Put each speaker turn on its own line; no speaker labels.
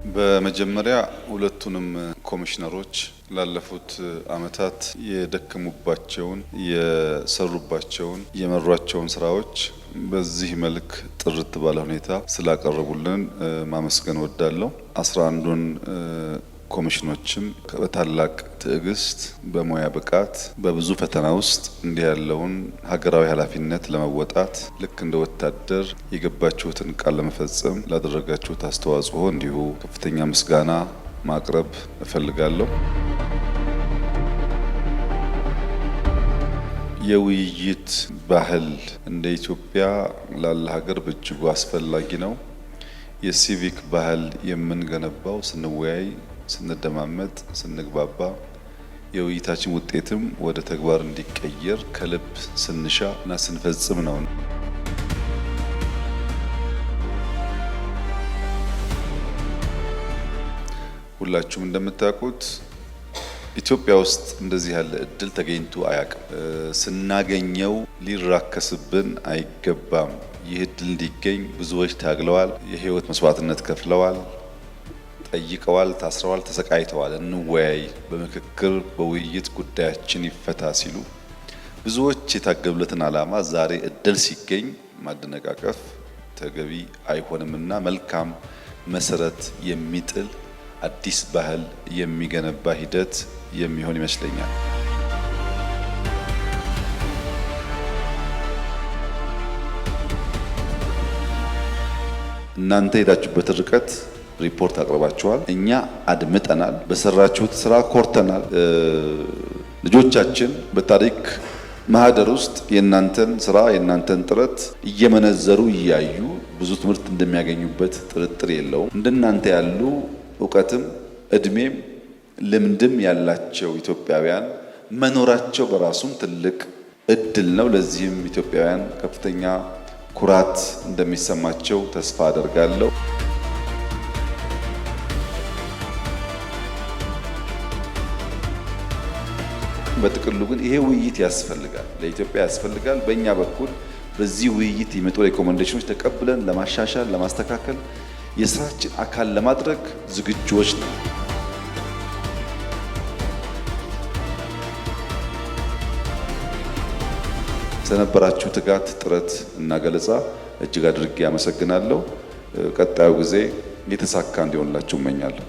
በመጀመሪያ ሁለቱንም ኮሚሽነሮች ላለፉት አመታት የደከሙባቸውን የሰሩባቸውን የመሯቸውን ስራዎች በዚህ መልክ ጥርት ባለ ሁኔታ ስላቀረቡልን ማመስገን ወዳለሁ። 11ዱን ኮሚሽኖችም በታላቅ ትዕግስት በሙያ ብቃት በብዙ ፈተና ውስጥ እንዲህ ያለውን ሀገራዊ ኃላፊነት ለመወጣት ልክ እንደ ወታደር የገባችሁትን ቃል ለመፈጸም ላደረጋችሁት አስተዋጽኦ እንዲሁ ከፍተኛ ምስጋና ማቅረብ እፈልጋለሁ። የውይይት ባህል እንደ ኢትዮጵያ ላለ ሀገር በእጅጉ አስፈላጊ ነው። የሲቪክ ባህል የምንገነባው ስንወያይ፣ ስንደማመጥ፣ ስንግባባ የውይይታችን ውጤትም ወደ ተግባር እንዲቀየር ከልብ ስንሻ እና ስንፈጽም ነው። ሁላችሁም እንደምታውቁት ኢትዮጵያ ውስጥ እንደዚህ ያለ እድል ተገኝቶ አያውቅም። ስናገኘው ሊራከስብን አይገባም። ይህ እድል እንዲገኝ ብዙዎች ታግለዋል፣ የህይወት መስዋዕትነት ከፍለዋል፣ ጠይቀዋል፣ ታስረዋል፣ ተሰቃይተዋል። እንወያይ፣ በምክክር በውይይት ጉዳያችን ይፈታ ሲሉ ብዙዎች የታገሉለትን ዓላማ ዛሬ እድል ሲገኝ ማደነቃቀፍ ተገቢ አይሆንምና መልካም መሰረት የሚጥል አዲስ ባህል የሚገነባ ሂደት የሚሆን ይመስለኛል። እናንተ ሄዳችሁበት ርቀት ሪፖርት አቅርባችኋል። እኛ አድምጠናል። በሰራችሁት ስራ ኮርተናል። ልጆቻችን በታሪክ ማህደር ውስጥ የእናንተን ስራ የእናንተን ጥረት እየመነዘሩ እያዩ ብዙ ትምህርት እንደሚያገኙበት ጥርጥር የለውም። እንደናንተ ያሉ እውቀትም እድሜም ልምድም ያላቸው ኢትዮጵያውያን መኖራቸው በራሱም ትልቅ እድል ነው። ለዚህም ኢትዮጵያውያን ከፍተኛ ኩራት እንደሚሰማቸው ተስፋ አደርጋለሁ። በጥቅሉ ግን ይሄ ውይይት ያስፈልጋል፣ ለኢትዮጵያ ያስፈልጋል። በእኛ በኩል በዚህ ውይይት የሚመጡ ሪኮሜንዴሽኖች ተቀብለን ለማሻሻል ለማስተካከል የስራችን አካል ለማድረግ ዝግጁዎች ነው። ስለነበራችሁ ትጋት፣ ጥረት እና ገለጻ እጅግ አድርጌ አመሰግናለሁ። ቀጣዩ ጊዜ የተሳካ እንዲሆንላችሁ እመኛለሁ።